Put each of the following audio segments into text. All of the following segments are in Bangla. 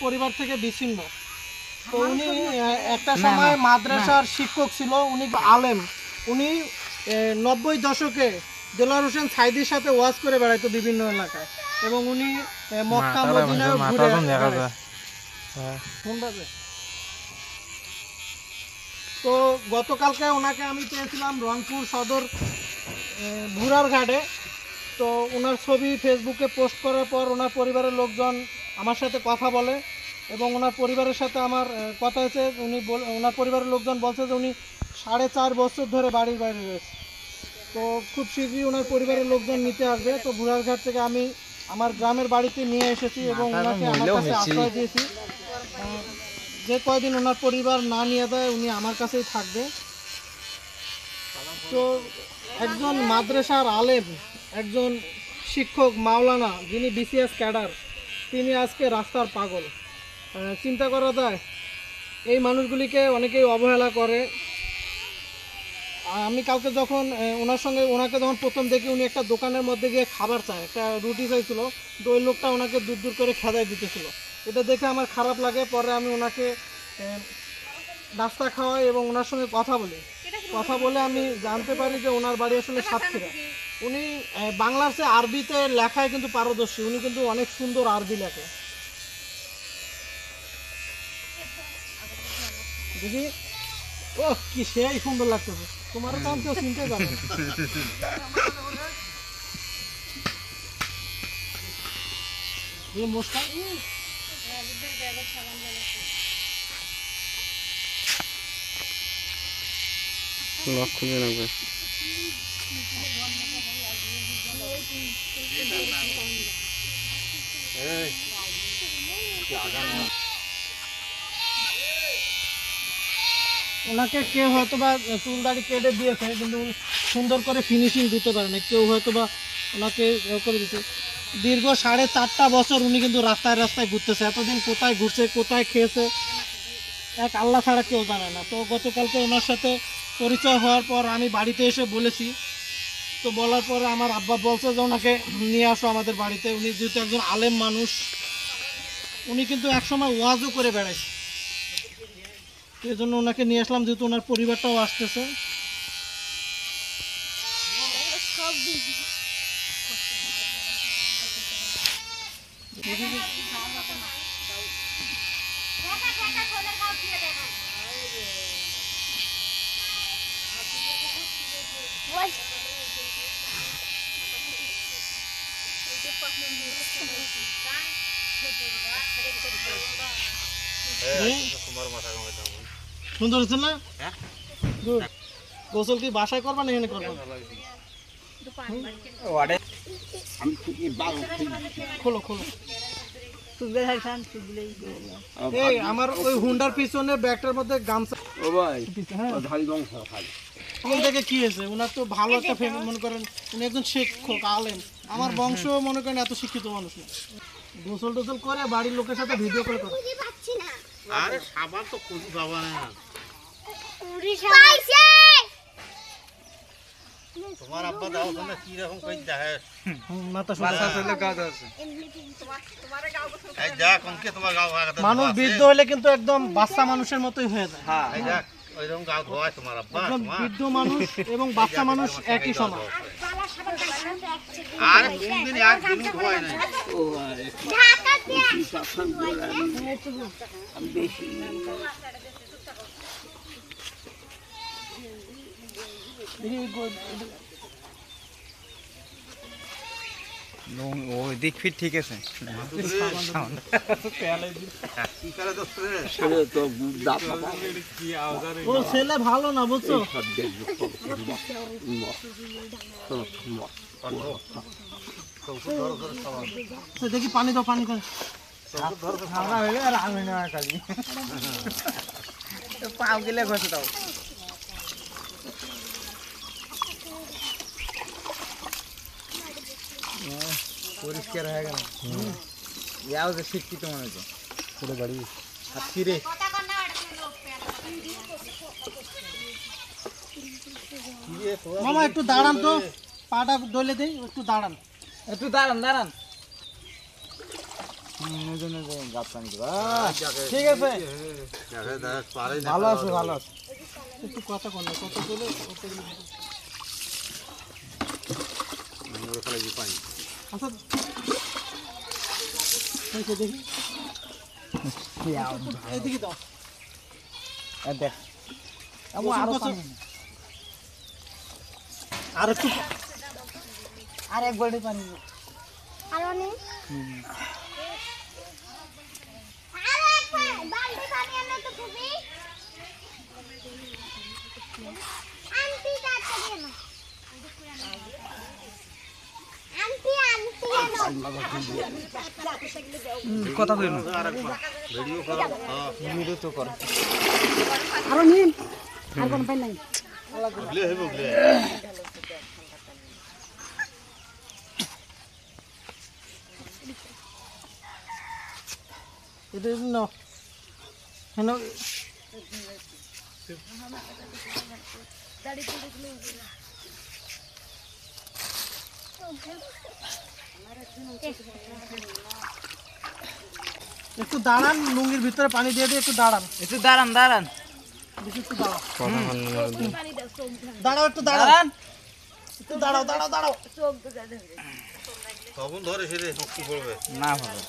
পরিবার থেকে বিচ্ছিন্ন। তো উনি একটা সময় মাদ্রাসার শিক্ষক ছিল, উনি আলেম। উনি 90 দশকে দেলোয়ার হোসেন সাইদির সাথে ওয়াজ করে বেড়াইতো বিভিন্ন এলাকায়, এবং উনি মক্কা মদিনায় ঘুরে বেড়ায়। তো গতকালকে ওনাকে আমি পেয়েছিলাম রংপুর সদর ভুরার ঘাটে। তো ওনার ছবি ফেসবুকে পোস্ট করার পর ওনার পরিবারের লোকজন আমার সাথে কথা বলে, এবং ওনার পরিবারের সাথে আমার কথা হয়েছে। ওনার পরিবারের লোকজন বলছে যে উনি 4.5 বছর ধরে বাড়ির বাইরে রয়েছে। তো খুব শীঘ্রই ওনার পরিবারের লোকজন নিতে আসবে। তো ভুরার ঘাট থেকে আমি আমার গ্রামের বাড়িতে নিয়ে এসেছি এবং ওনাকে আমার কাছে আশ্রয় দিয়েছি। যে কয়দিন ওনার পরিবার না নিয়ে দেয় উনি আমার কাছেই থাকবে। তো একজন মাদ্রাসার আলেম, একজন শিক্ষক মাওলানা, যিনি বিসিএস ক্যাডার, তিনি আজকে রাস্তার পাগল। চিন্তা করা যায়, এই মানুষগুলিকে অনেকেই অবহেলা করে। আমি কালকে যখন ওনাকে যখন প্রথম দেখি, উনি একটা দোকানের মধ্যে গিয়ে খাবার চায়, একটা রুটি চাইছিল, তো ওই লোকটা ওনাকে দূর দূর করে খেদাই দিতেছিল। এটা দেখে আমার খারাপ লাগে। পরে আমি ওনাকে নাস্তা খাওয়াই এবং ওনার সঙ্গে কথা বলে আমি জানতে পারি যে ওনার বাড়ি আসলে সাতক্ষীরা। উনি বাংলার চেয়ে আরবিতে লেখায় কিন্তু পারদর্শী। উনি কিন্তু অনেক সুন্দর আরবি লেখে। দেখি, ও কি সেই সুন্দর লাগতেছে। তোমারও কাম কেউ চিনতে পারে। খুঁজে নেবে। ওনাকে কেউ হয়তো বা চুল দাড়ি কেটে দিয়েছে, কিন্তু সুন্দর করে ফিনিশিং দিতে পারে না। কেউ হয়তো বা ওনাকে করে দিতে। দীর্ঘ 4.5 বছর উনি কিন্তু রাস্তায় রাস্তায় ঘুরতেছে। এতদিন কোথায় ঘুরছে, কোথায় খেয়েছে, এক আল্লাহ ছাড়া কেউ জানে না। তো গতকালকে ওনার সাথে পরিচয় হওয়ার পর আমি বাড়িতে এসে বলেছি। তো বলার পরে আমার আব্বা বলছে যে ওনাকে নিয়ে আসো আমাদের বাড়িতে। উনি যেহেতু একজন আলেম মানুষ, উনি কিন্তু একসময় ওয়াজও করে বেড়াইছে। এই জন্য ওনাকে নিয়ে আসলাম, যেহেতু ওনার পরিবারটাও আসতেছে। সুন্দর হচ্ছে না? গোসল কি বাসায় করবা না এখানে করবা? খোলো খোলো। এই আমার ওই হুন্ডার পিছনে ব্যাগটার মধ্যে গামছা। ও ভাই, দেখে কি হয়েছে? ওনার তো ভালো একটা ফ্যামিলি, মনে করেন উনি একজন শিক্ষক আলেম। আমার বংশ মনে করেন এত শিক্ষিত মানুষ না। গোসল টোসল করে বাড়ির লোকের সাথে ভিডিও কল করে। আরে সাবান তো খুঁজি পাবা না। তোমার আব্বা দাও না কি রকম কই দেখে মাথা সোজা চলে গাছ আছে। এই যা কোনকে তোমার গাও আগাতে মানুষ বৃদ্ধ হলে কিন্তু একদম বাচ্চা মানুষের মতোই হয়ে যায়। হ্যাঁ, এই যা ওইরকম গাও ধোয় তোমার আব্বা। একদম বৃদ্ধ মানুষ এবং বাচ্চা মানুষ একই সমান। আর কোনদিন একদিন ধোয় না। ঢাকা দিয়ে বেশি ওই দিক ফিট ঠিক আছে। ও ছেলে ভালো না, বুঝছো? দেখি পানি দাও, পানি করে পাও গেলে ঘষে দাও। পরিষ্কার হয়ে গেল। যাও যে শিক্ষিত মনে হচ্ছে পুরো বাড়ি হাতি রে। মামা একটু দাঁড়ান তো, পাটা দলে দেই, একটু দাঁড়ান। একটু দাঁড়ান দাঁড়ান। ঠিক আছে, ভালো আছে, ভালো আছে। একটু কথা কর না, কত বলে কতগুলো আচ্ছা দেখি দেখি এদিকে দাও দেখ আরো আর একটু আর এক বালতি পানি আরো নেই আরো একবার বালতি পানি আনো তো খুবই আন্টি কাছে দিয়ে না আন্টি আন্টি কথা কই না ভিডিও করো ভিডিও তো কর আরো নিন আর কোন পাই নাই বুঝলে হইব বুঝলে এটা নাও হ্যাঁ একটু দাঁড়ান, লুঙ্গির ভিতরে পানি দিয়ে দিয়ে একটু দাঁড়ান, একটু দাঁড়ান দাঁড়ান বেশি একটু দাঁড়াও, দাঁড়াও একটু দাঁড়ান, একটু দাঁড়াও দাঁড়াও দাঁড়াও। তখন ধরে সেরে শক্তি পড়বে না ভালো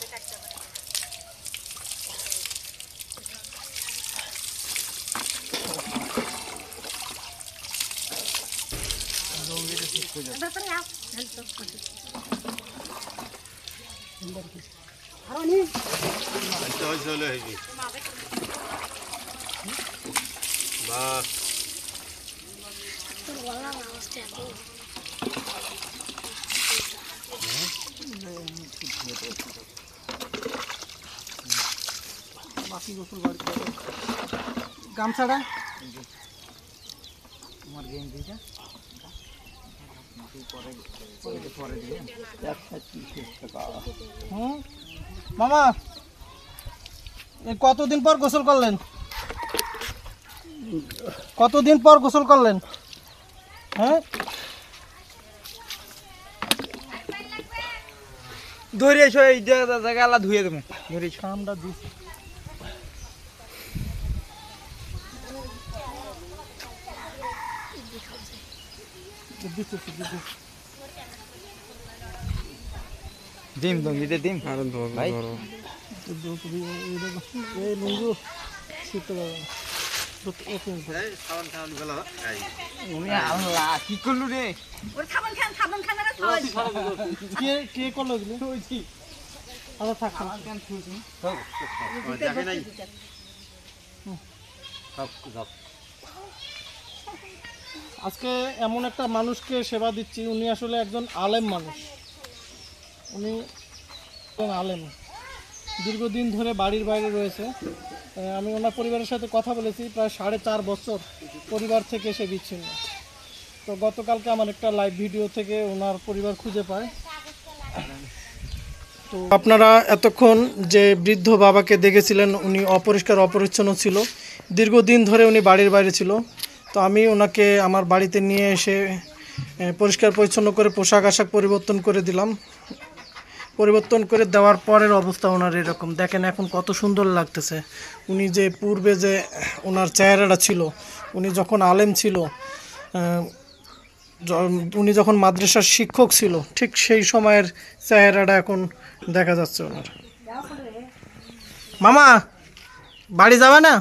আরো নিন চলে হয়েছি বাস বাকি গোসল বাড়িতে গামছাটা তোমার গেম দিটা পরে দিয়ে মামা এই কতদিন পর গোসল করলেন? কতদিন পর গোসল করলেন? হ্যাঁ ধরে এসো, এই জায়গা আলা ধুয়ে দেবো, ধরে এসো। আমরা দিই ডিম দঙ্গিতে ডিম ভাই এই লুঙ্গু শীতে পারবে না। এই খাওয়ান খাওয়ান গেল এই উনি আল্লাহ কি করলু রে কে কে করলো এগুলো? আচ্ছা থাক থাক। দেখে নাই সব সব আজকে এমন একটা মানুষকে সেবা দিচ্ছি, উনি আসলে একজন আলেম মানুষ, উনি একজন আলেম, দীর্ঘদিন ধরে বাড়ির বাইরে রয়েছে। আমি ওনার পরিবারের সাথে কথা বলেছি, প্রায় 4.5 বছর পরিবার থেকে সে বিচ্ছিন্ন। তো গতকালকে আমার একটা লাইভ ভিডিও থেকে ওনার পরিবার খুঁজে পায়। তো আপনারা এতক্ষণ যে বৃদ্ধ বাবাকে দেখেছিলেন, উনি অপরিষ্কার অপরিচ্ছন্ন ছিল, দীর্ঘদিন ধরে উনি বাড়ির বাইরে ছিল। তো আমি ওনাকে আমার বাড়িতে নিয়ে এসে পরিষ্কার পরিচ্ছন্ন করে পোশাক আশাক পরিবর্তন করে দিলাম। পরিবর্তন করে দেওয়ার পরের অবস্থা ওনার এরকম, দেখেন এখন কত সুন্দর লাগতেছে। উনি যে পূর্বে যে ওনার চেহারাটা ছিল, উনি যখন আলেম ছিল, উনি যখন মাদ্রাসার শিক্ষক ছিল, ঠিক সেই সময়ের চেহারাটা এখন দেখা যাচ্ছে ওনার। মামা বাড়ি যাবে না?